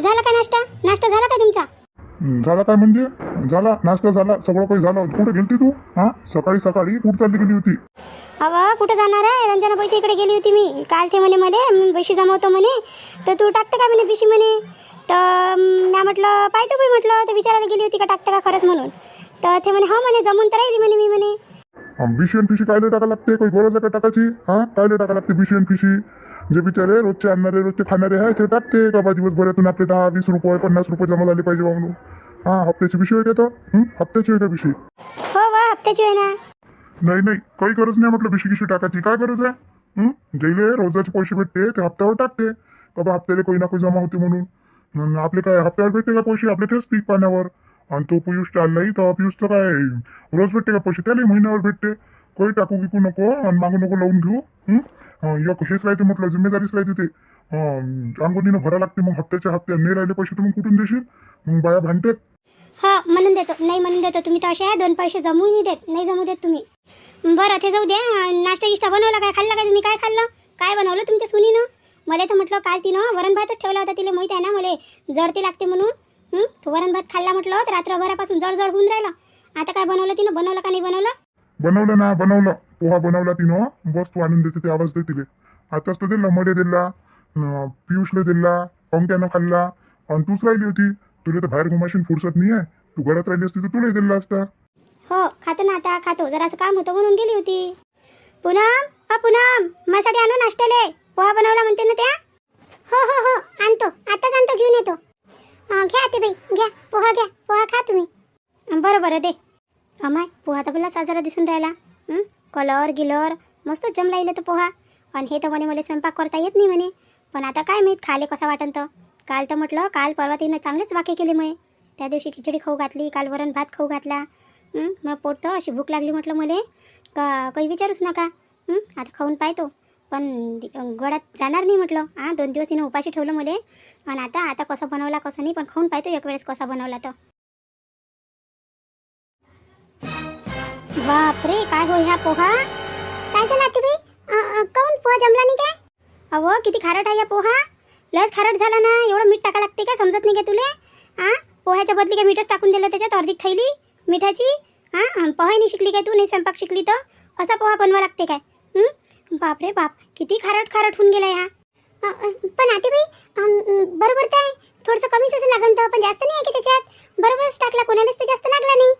झाला का नाश्ता? नाश्ता झाला का तुमचा? झाला काय म्हणजे? झाला नाश्ता झाला, सगळं काही झालं. कुठे गेलती तू? हा, सकाळी सकाळी कुठं चालली गेली होती? अहो कुठं जाणार आहे, रंजना बाईच्या इकडे गेली होती मी. काल ते म्हणे मला मी पैसे जमवतो म्हणे, तर तू टाकतं का म्हणे पिशी म्हणे. तर मी म्हटलं पाहतो बाई म्हटलं, तर विचारायला गेली होती का टाकतं का खरंच म्हणून. तर ते म्हणे हो म्हणे जमून तर राहिली म्हणे मी म्हणे. बिशी आणि पिशी कायले टाका लागते? काही गरज आहे का टाकायची? हा, कायले टाका लागते बिशी आणि पिशी? जे बिचारे रोजचे आणणारे रोजचे खाणारे आहे ते टाकते का बा दिवसभरातून आपले 10-20 रुपये 50 रुपये जमा झाले पाहिजे म्हणून. हा, हप्त्याची पिशी होते तर हप्त्याची होते पिशी? हो वा हप्त्याची आहे ना. नाही नाही, काही गरज नाही म्हटलं बिशी गिशी टाकायची. काय गरज आहे? जेले रोजाचे पैसे भेटते ते हप्त्यावर टाकते का बा हप्त्याला काही ना काही जमा होते म्हणून. आपले काय हप्त्यावर भेटते का पैसे? आपले तेच पीक पाण्यावर. आणि तो पियुष चाललाही तर पियुषचं काय रोज भेटते का पैसे? त्याला महिन्यावर भेटते. काही टाकू विकू नको आणि मागू नको लावून घेऊ. एक हेच राहते म्हटलं, जिम्मेदारीच राहते ते. अंगणीनं भरा लागते. मग हप्त्याच्या हप्त्या नाही राहिले पैसे तर मग कुठून देशील? मग बाया भांडते. हा म्हणून देतो, नाही म्हणून देतो. तुम्ही तर असे आहे, 2 पैसे जमू नाही देत, नाही जमू देत तुम्ही. बरं ते जाऊ द्या. नाश्ता गिष्टा बनवला काय? खाल्ला का तुम्ही? काय खाल्लं? काय बनवलं तुमच्या सुनीनं? मला तर म्हटलं काल तिनं वरण भातच ठेवला होता. तिला माहिती आहे ना मला जडते लागते म्हणून. तो वरण भात खाल्ला म्हटलं तर रात्रभरापासून जड जड होऊन राहिला. आता काय बनवलं तिनं? बनवलं का नाही बनवलं? बनवलं ना, बनवलं. पोहा बनवला तिनं. बस तू आणून देते ते आवाज दे तिले. आताच तर दिला, मध्ये दिला, पियुषला दिला, पंक्यानं खाल्ला. आणि तूच राहिली होती. तुला तर बाहेर घुमाशीन फुरसत नाही आहे. तू घरात राहिली असती तर तुलाही दिला असता. हो खातो ना, आता खातो. जरासं काम होतं म्हणून गेली होती. पूनम, पूनम माझ्यासाठी आणू नाश्त्याले. पोहा बनवला म्हणते ना त्या? हो हो हो आणतो, आताच आणतो, घेऊन येतो. घ्या आते बाई घ्या, पोहा घ्या, पोहा खा तुम्ही. बरं बरं दे. अमाय पोहा तर मला साजरा दिसून राहिला. कलर गिलर मस्त जमला येईल तो पोहा. आणि हे तर म्हणे मला स्वयंपाक करता येत नाही म्हणे. पण आता काय माहीत खाले कसा वाटन तर. काल तर म्हटलं काल परवा तिनं चांगलेच वाके केले मग. त्या दिवशी खिचडी खाऊ घातली, काल वरण भात खाऊ घातला. मग पोट तर अशी भूक लागली म्हटलं मला का काही विचारूच नका. आता खाऊन पाहतो पण गळ्यात जाणार नाही म्हटलं. 2 दिवस तिनं उपाशी ठेवलं मला. आणि आता कसं बनवला कसं नाही, पण खाऊन पाहतो एक वेळेस कसा बनवला तर. बापरे काय हो ह्या पोहा. काय झालं आती बाई? काऊन पोहा जमला नाही काय? अहो किती खारट आहे या पोहा. लस खारट झाला ना. एवढं मीठ टाका लागते का? समजत नाही का तुले? पोह्याच्या बदली काय मीठच टाकून दिलं त्याच्यात अर्धी थैली मिठाची. पोहा नाही शिकली काय तू? नाही स्वयंपाक शिकली तर असा पोहा बनवा लागते काय? बापरे बाप किती खारट खारट होऊन गेला ह्या. पण आती बाई बरोबर तर आहे. थोडंसं कमीच असं लागन तर, पण जास्त नाही आहे की त्याच्यात. बरोबरच टाकला, कोणालाच तर जास्त लागला नाही.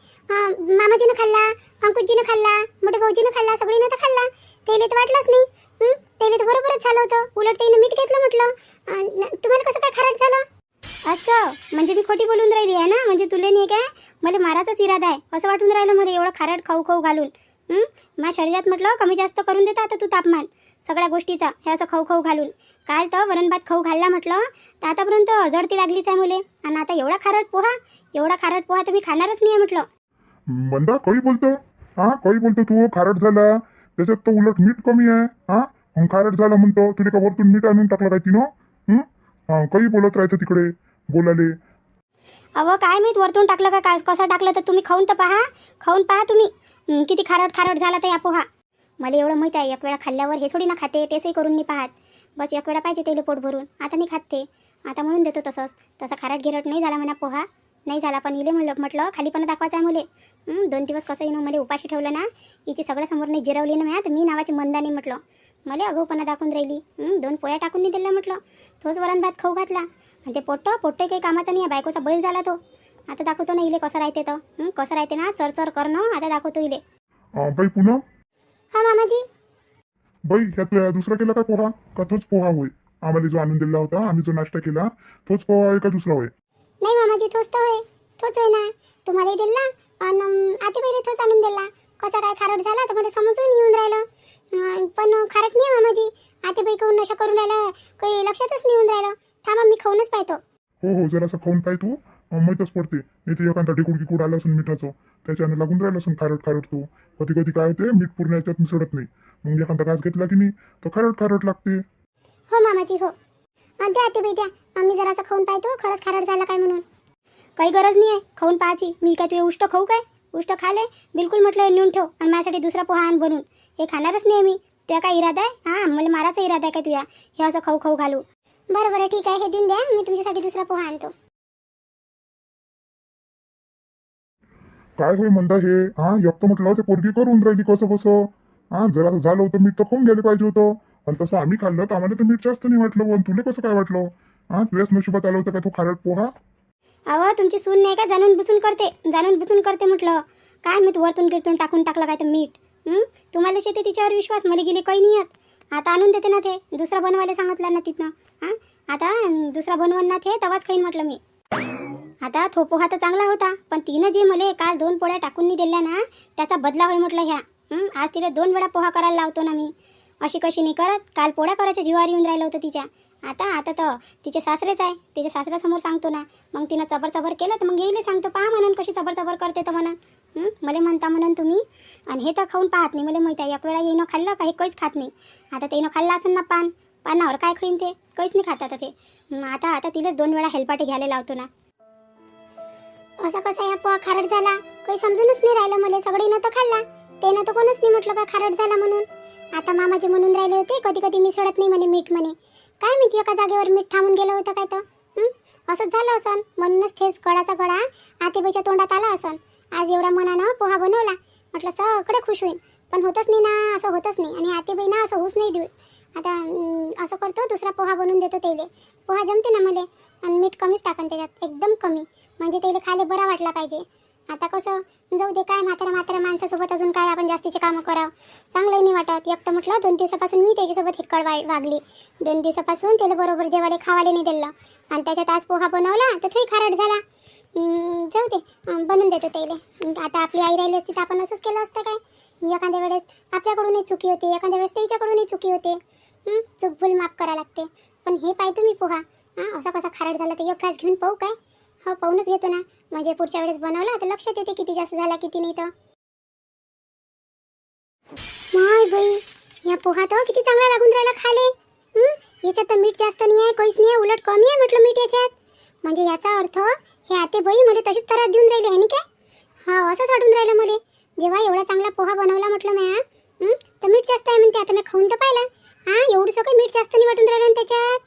मामाजीनं खाल्ला, अंकुशजीनं खाल्ला, मोठे भाऊजीनं खाल्ला, सगळीनं तर खाल्ला. तेले तर वाटलंच नाही. तेले तर बरोबरच झालं होतं. उलट त्यानं मीठ घेतलं म्हटलं. तुम्हाला कसं काय खारट झालं? असं म्हणजे मी खोटी बोलून राहिली आहे ना? म्हणजे तुला नाही काय मला माराचाच इरादा आहे असं वाटून राहिलं मला एवढं खारट खाऊ खाऊ घालून. माझ्या शरीरात म्हटलं कमी जास्त करून देता आता तू तापमान सगळ्या गोष्टीचा हे असं खाऊ खाऊ घालून. काल तर वरण भात खाऊ घालला म्हटलं तर आतापर्यंत जडती लागलीच आहे मुले. आणि आता एवढा खारट पोहा तर मी खाणारच नाही आहे म्हटलं. मंदा काही बोलतो? काही बोलतो तू? खारट झाला त्याच्यात तर उलट मीठ कमी आहे. मग खारट झाला म्हणतो. तुला का वरतून मीठ आणून टाकलं काय तिनं? काही बोलत राहायचं तिकडे बोलाले. अहो काय माहीत वरतून टाकलं का कसं टाकलं तर तुम्ही खाऊन पहा तुम्ही. किती खारट झाला तर या पोहा. मला एवढं माहीत आहे एक वेळा खाल्ल्यावर हे थोडी ना खाते टेस्टही करून नाही पाहत. बस एक वेळा पाहिजे तेले पोट भरून. आता नाही खात ते. आता म्हणून देतो तसं खारट गिरट नाही झाला म्हणा पोहा. नाही झाला पण इले म्हटलं खालीपणा दाखवायचा आहे मुले. 2 दिवस कसं येणं मला उपाशी ठेवलं ना. हिची सगळ्या समोर नाही जिरवली ना म्या तर मी नावाची मंदानी म्हटलं. मला अगोपणा दाखवून राहिली. 2 पोया टाकून नाही दिला म्हटलं. तोच वरण भात खाऊ घातला. आणि ते पोट्ट काही कामाचा नाही आहे. बायकोचा बैल झाला तो. आता दाखवतो ना इले कसं राहते तर. कसं राहते ना चरचर करणं. आता दाखवतो इले. बाई पुन्हा हा मामाजी. बाई ह्यात दुसरा केला का पोहा? का तोच पोहा होय? आम्हाला जो आणून दिला होता आम्ही जो नाश्ता केला तोच पोहा आहे का दुसरा होय? नाही मामाजी तोच तर होय. तोच होय ना. तुम्हालाही दिला आणि आते पहिले तोच आणून दिला. कसा काय खारट झाला तर मला समजून येऊन राहिलं. पण खारट नाही मामाजी. आते बाई खाऊन नशा करून राहिला काही लक्षातच नाही येऊन राहिलं. थांबा मी खाऊनच पाहतो. हो जरासं खाऊन पाय तू. माहीतच पडते. इथे एखादा ढेकूड आला असून मिठाचं त्याच्यानं लागून राहिलं असून खारट तू. कधी काय होते मीठ पूर्ण याच्यात मिसळत नाही. मग एखादा घास घेतला की नाही तर खारट लागते. हो मामाजी हो. द्या आते बाई द्या. मी जरासं खाऊन पाहतो खरंच खारट झाला काय म्हणून. काही गरज नाही आहे खाऊन पाहायची. मी काय तुझे उष्ट खाऊ काय? उष्ट खाले बिलकुल म्हटलं नेऊन ठेव. आणि माझ्यासाठी दुसरा पोहा आण बनून. हे खाणारच नाही मी. तुझ्या काय इरादा आहे? मला मारायचा इरादा आहे काय तुझ्या हे असं खाऊ घालू? बरं बरं ठीक आहे, हे देऊन द्या, मी तुमच्यासाठी दुसरा पोहा आणतो. काय होय म्हणता हे? एक तर म्हटलं ते पोरगी करून राहिली कसं बसं. जरा झालं होतं मीठ तर खाऊन गेले पाहिजे होतं. आणि तसं आम्ही खाल्लं तर आम्हाला तर मीठ जास्त नाही वाटलं. पण तुला कसं काय वाटलं? तुझ्याच नशिबात आलं होतं का तो खारट पोहा? अहो तुमची सून नाही का जाणून बुसून करते म्हटलं. काय मी वरतून गिरतून टाकून टाकलं काय तर मीठ. तुम्हाला शेते तिच्यावर विश्वास, मला गेले काही नाही येत. आता आणून देते ना ते, दुसरा बनवायला सांगितलं ना तिथनं. आता दुसरा बनवून ना ते तवाच खाईन म्हटलं मी. आता तो पोहा तर चांगला होता, पण तिनं जे मला काल 2 पोळ्या टाकून नाही दिल्या ना, त्याचा बदला होय म्हटलं ह्या. आज तिला 2 वेळा पोहा करायला लावतो ना मी. अशी कशी नाही करत, काल पोळ्या करायच्या जीवावर येऊन राहिलं होतं तिच्या. आता तर तिचे सासरेच आहे, तिच्या सासऱ्यासमोर सांगतो ना. मग तिनं चबर केलं तर मग येईले सांगतो, पहा म्हणून कशी चबर करते तर म्हणून. मला म्हणता म्हणून तुम्ही. आणि हे तर खाऊन पाहत नाही, मला माहिती आहे. एक वेळा येणं खाल्लं काही काहीच खात नाही. आता त्यानं खाल्लं असेल ना पानावर काय खाईन ते, काहीच नाही खात आता ते. आता तिलाच 2 वेळा हेलपाटे घ्यायला लावतो ना. असा कसा ह्या पोहा खारट झाला, काही समजूनच नाही राहिलं मला. सगळीनं तर खाल्ला, त्यानं तर कोणच नाही म्हटलं का खारट झाला म्हणून. आता मामाजी म्हणून राहिले होते कधी कधी मिसळत नाही म्हणे मीठ म्हणे. काय माहिती एका जागेवर मीठ थांबून गेलं होतं काय तर. असंच झालं असन, म्हणूनच थेच गडाचा गडा आतेबाईच्या तोंडात आला असन. आज एवढ्या मनानं पोहा बनवला, म्हटलं सगळं खुश होईल. पण होतच नाही ना, असं होतच नाही. आणि आतेबाई ना असं होऊच नाही देऊ. आता असं करतो, दुसरा पोहा बनवून देतो त्याला. पोहा जमते ना मला. आणि मीठ कमीच टाकन त्याच्यात, एकदम कमी, म्हणजे त्याला खायला बरा वाटला पाहिजे. आता कसं जाऊ दे, काय म्हाताऱ्या माणसासोबत अजून काय आपण जास्तीचे कामं करावं, चांगलंही नाही वाटत. एक तर म्हटलं 2 दिवसापासून मी त्याच्यासोबत हिक्कड वागली. 2 दिवसापासून त्याला बरोबर जेवायला खावायला नाही दिलं. आणि त्याच्यात आज पोहा बनवला तर ते खारट झाला. जाऊ दे, बनवून देतो त्याला. आता आपली आई राहिली असती तर आपण असंच केलं असतं काय. एखाद्या वेळेस आपल्याकडूनही चुकी होते, एखाद्या वेळेस त्याच्याकडूनही चुकी होते. चूक भूल माफ करावं लागते. पण हे पाय तुम्ही पोहा असा कसा खारट झाला तर एक घास घेऊन पाहू काय. हो पाहूनच घेतो ना, म्हणजे पुढच्या वेळेस बनवला तर लक्षात येते किती जास्त झाला किती नाही तर. माय बाई, या पोहा तर किती चांगला लागून राहिला खाले. याच्यात तर मीठ जास्त नाही आहे, काहीच नाही आहे, उलट कमी आहे म्हटलं मीठ याच्यात. म्हणजे याचा अर्थ हे आते बाई मला तशीच त्रास देऊन राहिले आहे नाही काय. हा असंच वाटून राहिलं मला. जेव्हा एवढा चांगला पोहा बनवला म्हटलं मी तर मीठ जास्त आहे म्हणते. आता मी खाऊन तर पाहिला, एवढं सगळं मीठ जास्त नाही वाटून राहिलं त्याच्यात.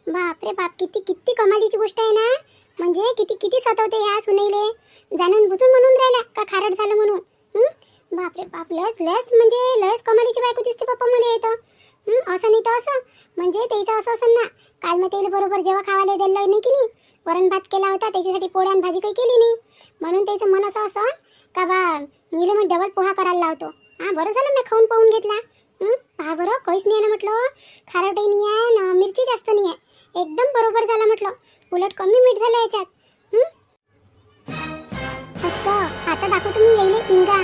बापरे बाप, किती कमालीची गोष्ट आहे ना. म्हणजे किती सतवते ह्या सुनेले, जाणून बुजून म्हणून राहिला का खारट झालं म्हणून. बापरे बाप, लस म्हणजे लस कमालीची बायको दिसते पप्पा मला येतं. असं नाही तर असं, म्हणजे त्याचं असं असं ना. काल मी त्याला बरोबर जेव्हा खावायला दिलं नाही की नाही, वरण भात केला होता त्याच्यासाठी, पोळ्या आणि भाजी काही केली नाही. म्हणून त्याचं मन असं असं का बा मीले मग डबल पोहा करायला लावतो. बरं झालं मी खाऊन पाहून घेतला. पहा बरं, काहीच नाही आहे ना म्हटलं, खारटही नाही आहे ना मिरची जास्त नाही आहे, एकदम बरोबर झालं म्हटलं. उलट कमी मीठ झालं याच्यात. असं आता दाखवतो मी येईले इंगा.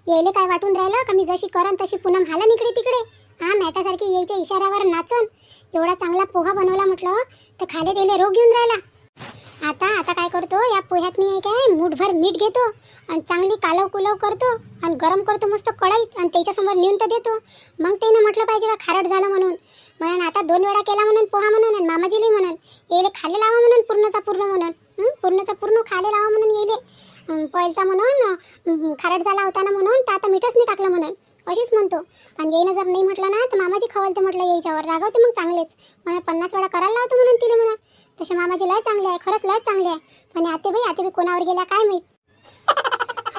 येईले काय वाटून राहिलं का मी जशी करन तशी पूनम हालन इकडे तिकडे. मॅटासारखी यायच्या इशाऱ्यावर नाचन. एवढा चांगला पोहा बनवला म्हटलं तर खाले त्याला रोग घेऊन राहिला. आता काय करतो, या पोह्यात मी काय मूठभर मीठ घेतो आणि चांगली कालव कुलव करतो आणि गरम करतो मस्त कढईत आणि त्याच्यासमोर नेऊन तर देतो. मग त्यानं म्हटलं पाहिजे का खारट झालं म्हणून आता 2 वेळा केला म्हणून पोहा म्हणून आणि मामाजीला म्हणून येले खाले लावा म्हणून पूर्णचा पूर्ण म्हणून पूर्णचा पूर्ण खाले लावा म्हणून येले पहिलचा म्हणून खारट झाला होता ना म्हणून तर आता मीठच नाही टाकलं म्हणून अशीच म्हणतो. आणि येईनं जर नाही म्हटलं ना तर मामाजी खवलते म्हटलं, यायच्यावर रागवते मग चांगलेच. मला 50 वेळा करायला लावतो म्हणून तिला म्हणून. तसे मामाजी लय चांगले आहे, खरंच लय चांगले आहे. पण आतेबाई कोणावर गेल्या काय माहीत.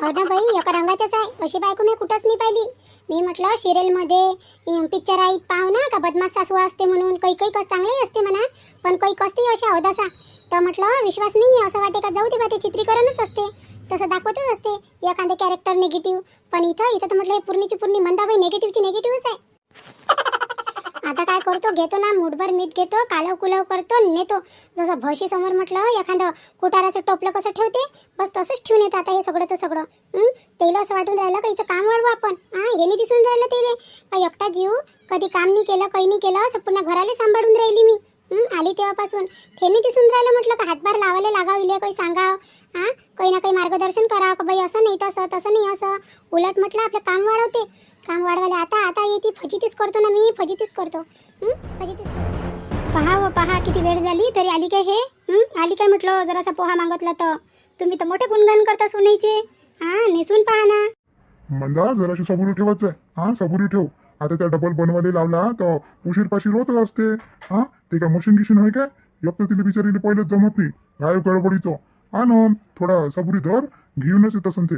हो ना बाई, एका रंगाच्याच आहे. अशी बायको मी कुठंच नाही पाहिली. मी म्हटलं सिरियलमध्ये पिक्चर आहेत पाहू ना का बदमाश सासू असते म्हणून. काही कस चांगली असते म्हणा, पण काही कसते अशा अवदासा. तर म्हटलं विश्वास नाही आहे, असं वाटे का जाऊ दे बा, ते चित्रीकरणच असते, तसं दाखवतच असते एखादे कॅरेक्टर निगेटिव्ह. पण इथं तर म्हटलं हे पूर्णीची मंदाबाई निगेटिव्हच आहे. आता काय करतो, घेतो ना मूठभर मीठ घेतो, कालव कुलव करतो, नेतो. जसं म्हशी समोर म्हटलं एखादं कुटाराचं टोपलं कसं ठेवते, बस तसंच ठेवून येतो. आता हे सगळंचं सगळं तेला असं वाटून राहिलं का हिचं काम वाढवू आपण. हे नाही दिसून राहिलं तेले का एकटा जीव कधी काम नाही केलं, काही नाही केलं, असं पुन्हा घराला सांभाळून राहिली मी आली तेव्हापासून. ते नाही दिसून राहिलं म्हटलं का हातभार लावायला लागाविले, काही सांगाव, काही ना काही मार्गदर्शन करावं का बाई असं नाही तसं नाही असं. उलट म्हटलं आपलं काम वाढवते, काम वाढवायला. आता येते फजितीच करतो ना मी, फजितीच करतो. पहा किती वेळ झाली तरी आली काय हे. आली काय म्हटलं, जरासा पोहा मागतला तर तुम्ही तर मोठे गुणगान करता सुनायचे. नेसून पहा ना. मंदा जराशी सबुरी ठेवायचं आहे. सबुरी ठेव. आता त्या डबल बनवायला लावला तर उशीर पाशीर होतच असते. ते काय मशीन गिशीन आहे काय? एक तर तिला बिचारीला पहिलेच जमत नाही गाय गडबडीचं. आणून थोडा सबुरी धर, घेऊनच येत असन ते.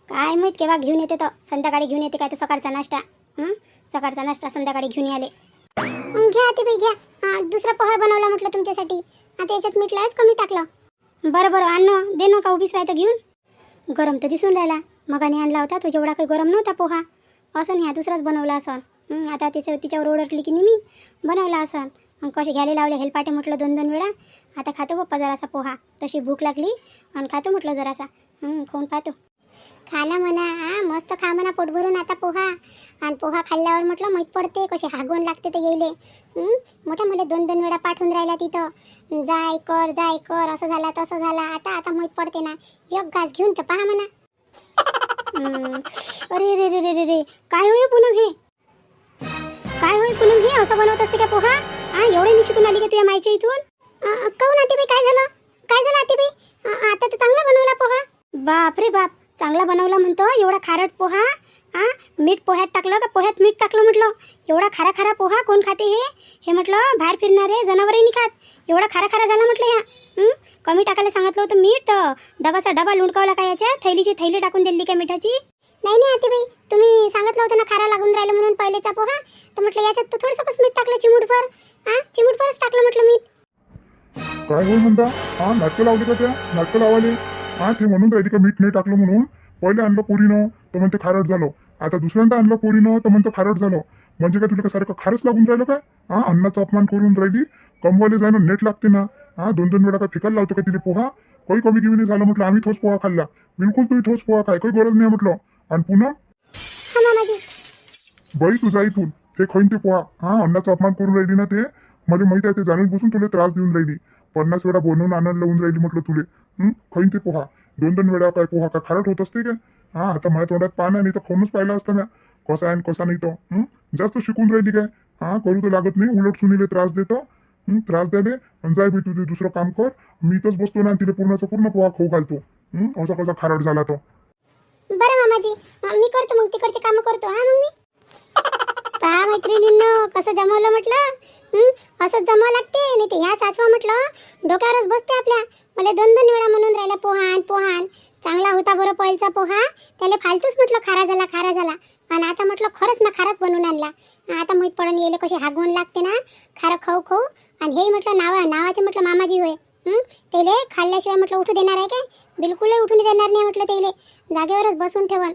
काय माहीत केव्हा घेऊन येते तर, संध्याकाळी घेऊन येते काय तर सकाळचा नाश्ता. सकाळचा नाश्ता संध्याकाळी घेऊन आले. घ्या ते बाई घ्या. दुसरा पोहा बनवला म्हटलं तुमच्यासाठी. आता याच्यात मीठ लयच कमी टाकलं. बरं बरं आण ना, दे ना का उभीच राहतं घेऊन. गरम तर दिसून राहिला, मगाने आणला होता तो एवढा काही गरम नव्हता पोहा. असं ह्या दुसराच बनवला असन. आता तिच्यावर ओरडली की मी बनवला असन. कसे घ्यायला लावले हेलपाटे म्हटलं 2-2 वेळा. आता खातो पप्पा जरासा पोहा, तशी भूक लागली आणि खातो म्हटलं जरासा. खाऊन पाहतो. खा ना म्हणा, मस्त खा म्हणा पोट भरून आता पोहा. आणि पोहा खाल्ल्यावर म्हटलं माहीत पडते कसे हागवण लागते तर येईले. मोठ्या मुले 2-2 वेळा पाठवून राहिला तिथं. जाय कर असं झाला तसं झाला. आता माहीत पडते ना, एक घास घेऊन तर पहा म्हणा. अरे रे रे रे रे रे, काय होय पूनम हे? काय होय पूनम हे? असं बनवत असते का पोहा? एवढे मी शिकून आली का तुझ्या मायच्या इथून? काहून आतेबाई काय झालं? काय झालं आतेबाई? आता तर चांगला बनवला पोहा. बाप रे बाप, चांगला बनवला म्हणतो. एवढा खारट पोहा. मीठ पोह्यात टाकलं का पोह्यात मीठ टाकलं म्हटलं? एवढा खारा खारा पोहा कोण खाते हे म्हटलं बाहेर फिरणारे जनावरही नाही खात. एवढा खारा खारा झाला म्हटलं ह्या. कमी टाकायला सांगितलं होतं मीठ तर डबाचा डबा लुंडकावला काय याच्या? थैलीची थैली टाकून दिली काय मिठाची? नाही आतेबाई, तुम्ही सांगितलं होतं ना खारा लागून राहिलं म्हणून पहिलेचा पोहा. तर म्हटलं याच्यात तर थोडंसंच मीठ टाकलं, चिमूटभर. चिमूटभरच टाकलं म्हटलं मीठ. काय होय म्हणता? नाटकं लावली का त्या? नाटकं लावाले? ते म्हणून राहिली का मीठ नाही टाकलं म्हणून? पहिले आणलं पोरीनं तर म्हणते खारट झालं. आता दुसऱ्यांदा आणलं पोरीनं तर म्हणतं खारट झालं. म्हणजे काय तुला का सारखं खारच लागून राहिलं काय? अन्नाचा अपमान करून राहिली. कमवाले जाणं नेट लागते ना. 2-2 वेळा काय फिकायला लावतो का तिला पोहा? काही कमी गिमी नाही झालं म्हटलं. आम्ही थोस पोहा खाल्ला. बिलकुल तुम्ही थोस पोहा खाय काही गरज नाही म्हटलं. आणि पुन्हा बाई तुझा इथून ते खाईन ते पोहा. अन्नाचा अपमान करून राहिली ना ते. मला माहित आहे ते जाणून बसून तुला त्रास देऊन राहिली. 50 वेळा बनवून आणायला लावून राहिली म्हटलं तुले. खाईन ते पोहा. 2-2 वेळा काय पोहा काय खारट होत असते काय? आता माझ्या तोंडात पाणी नाही तर खाऊनच पाहिलं असतं ना कसा आहे आणि कसा नाही तो. जास्त शिकून राहिली काय? करू तर लागत नाही, उलट सुनीले त्रास देतो. त्रास द्याले आणि जाय बी तुझे दुसरं काम कर. मी इथंच बसतो ना तिला पूर्ण पोहा खाऊ घालतो. असा कसा खारट झाला तो. बरं मामाजी, मी करतो मग तिकडचे काम करतो. मग मी पहा मैत्रिणींनो कसं जमवलं म्हटलं. असंच जमावं लागते. नाही ते ह्या सासवा म्हटलं डोक्यावरच बसते आपल्या. मला 2-2 वेळा म्हणून राहिला पोहान. चांगला होता बरं पहिलचा पोहा. त्याला फालतूच म्हटलं खारा झाला. आणि आता म्हटलं खरंच ना खाराच बनवून आणला. आता माहीत पडून येले कशी हागवण लागते ना खारं खाऊ. आणि हे म्हटलं नावाचे म्हटलं मामाजी होय. तेले खाल्ल्याशिवाय म्हटलं उठू देणार आहे काय? बिलकुलही उठून देणार नाही म्हटलं तेले. जागेवरच बसून ठेवन.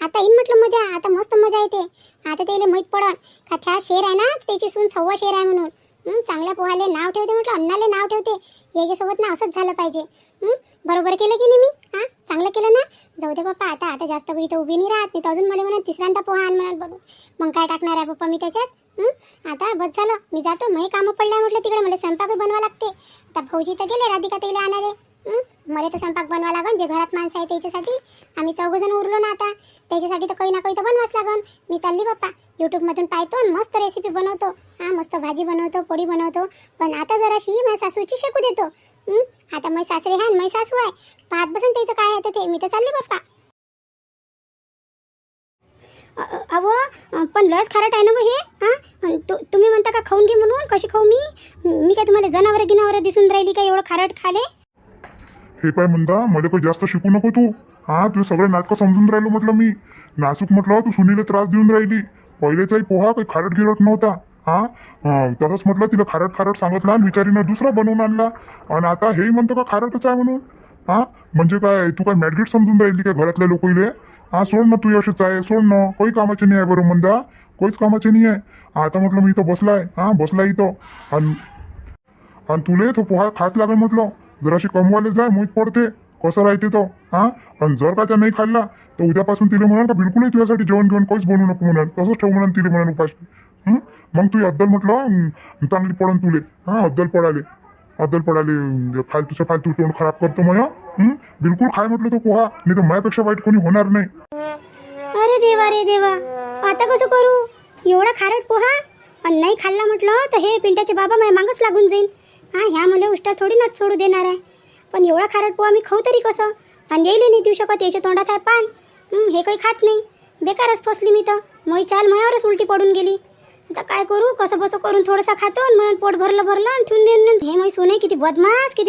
आता येईन म्हटलं मजा. आता मस्त मजा येते. आता तेले माहीत पडन का त्या शेर आहे ना त्याची सून 6वा शेर आहे म्हणून. चांगल्या पोहाले नाव ठेवते म्हटलं, अन्नाले नाव ठेवते. याच्यासोबत ना असंच झालं पाहिजे. बरोबर केलं की नाही मी? चांगलं केलं ना. जाऊ दे पप्पा, आता जास्त इथं उभी नाही राहत. नाही तर अजून मला म्हणून तिसऱ्यांदा पोहा आण म्हणत बघू. मग काय टाकणार आहे पप्पा मी त्याच्यात? आता बस झालं, मी जातो. मग कामं पडल्या म्हटलं तिकडे. मला स्वयंपाक बनवा लागते. आता भाऊजी तर गेले राधिका ताईला आणारे. मला तर स्वयंपाक बनवा लागन. जे घरात माणसं आहे त्याच्यासाठी. आम्ही 4 जण उरलो ना आता. त्याच्यासाठी तर काही ना काही तर बनवाच लागन. मी चालली पप्पा. यूट्यूबमधून पाहतो मस्त रेसिपी बनवतो. मस्त भाजी बनवतो, पोळी बनवतो. पण आता जराशी माझ्या सासूची शेकू देतो. आता माझी सासरे आहे आणि माझी सासू आहे. पाहत बसून त्याचं काय आहे ते. मी तर चालली पप्पा. अहो पण लस खारट आहे ना मग हे. तुम्ही म्हणता का खाऊन घे म्हणून? कशी खाऊ मी काय तुम्हाला जनावर दिसून राहिली का एवढं खारट खाले? हे काय म्हणता, मला काही जास्त शिकू नको तू. तुझे सगळे नाटकं समजून राहिलो म्हटलं मी. नासूक म्हटलं तू सुनीला त्रास देऊन राहिली. पहिलेचाही पोहा काही खारट गिरट नव्हता. तसंच म्हटलं तिला खारट सांगितलं आणि विचारीनं दुसरा बनवून आणला. आणि आता हेही म्हणतो का खारटच आहे म्हणून. म्हणजे काय तू काय मॅडगेट समजून राहिली काय घरातल्या लोकले? सोड ना तू अशीच आहे. सोड ना, काही कामाचे नाही आहे. बरं म्हणता काहीच कामाचे नाही आहे. आता म्हटलं मी इथं बसलाय इथं. आणि तुले तो पोहा खास लागेल म्हटलं. जराशी कमवाले जाय, माहीत पडते कसं राहते तो. आणि जर का त्या नाही खाल्ला तर उद्यापासून तिला म्हणाल का बिलकुलही तुझ्यासाठी जेवण काहीच बनवू नको म्हणाल. तसंच ठेव म्हणाल तिला म्हणाल उपाशी. मग तू अद्दल म्हटलं चांगली पडन तुले. अद्दल पडाले फालतू तोंड खराब करतो मग. बिलकुल खाय म्हटलं तो पोहा. नाही तर माझ्यापेक्षा वाईट कोणी होणार नाही. अरे देवा, आता कसं करू? एवढा खारट पोहा आणि नाही खाल्ला म्हटलं तर हे पिंट्याचे बाबा माझ्या मागच लागून जाईल. ह्या मला उष्टा थोडी नट सोडू देणार आहे. पण एवढा खारट पोहा मी खाऊ तरी कसं? आणि येईल नाही देऊ शकत. याच्या तोंडात आहे पान. हे काही खात नाही. बेकारच फसली मी तर. चाल मायावरच उलटी पडून गेली. आता काय करू, कसं बसं करून थोडंसं खातो आणि म्हणून पोट भरलं आणि ठेवून देऊन. हे माझी सून आहे, किती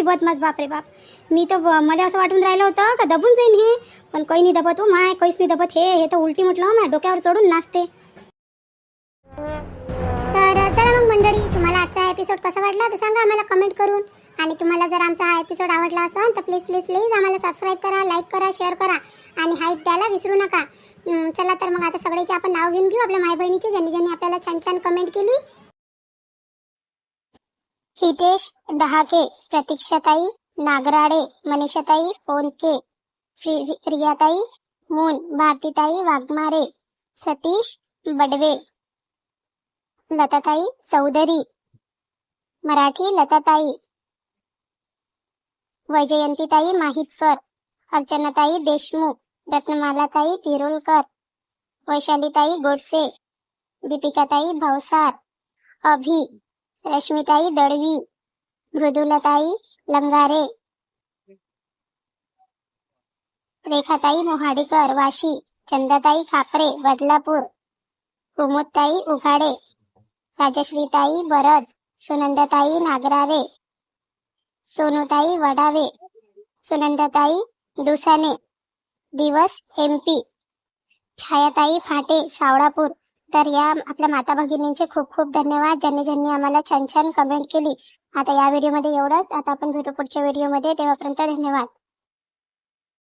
बदमाश बापरे बाप. मी तर मला असं वाटून राहिलं होतं का दबून जाईन हे, पण काही नाही दबत हो माय, काहीच नाही दबत. हे तर उलटी म्हटलं माझ्या डोक्यावर चढून नाचते. तर चला मग मंडळी, तुम्हाला आजचा एपिसोड कसा वाटला तर सांगा आम्हाला कमेंट करून. आणि तुम्हाला जर आमचा हा एपिसोड आवडला असेल तर प्लीज आम्हाला सबस्क्राईब करा, लाईक करा, शेअर करा आणि हाईप द्यायला विसरू नका. चला तर मग आता सगळ्याचे आपण नाव घेऊन घेऊ आपल्या माय बहिणीचे, ज्यांनी आपल्याला छान छान कमेंट केली. हितेश डहाके, प्रतीक्षाताई नागराडे, मनीषाताई फोनके, प्रियाताई मून, भारतीताई वाघमारे, सतीश बडवे, लताताई चौधरी, मराठी लताताई, वैजयंतीताई माहितकर, अर्चनाताई देशमुख, रत्नमालाताई तिरुलकर, वैशालीताई गोडसे, दीपिकाताई भावसार, अभि, रश्मिताई दळवी, मृदुलताई लंगारे, रेखाताई मोहाडीकर वाशी, चंदाताई खापरे बदलापूर, कुमुदताई उघाडे, राजश्रीताई बरद, सुनंदाताई नागरावे, सोनूताई वडावे, सुनंदाताई दुसाने, दिवस MP, छायाताई फाटे सावळापूर. तर या आपल्या माता भगिनींचे खूप खूप धन्यवाद, ज्यांनी आम्हाला छान छान कमेंट केली. आता या व्हिडिओमध्ये एवढंच. आता आपण भेटू पुढच्या व्हिडिओमध्ये, तेव्हापर्यंत धन्यवाद.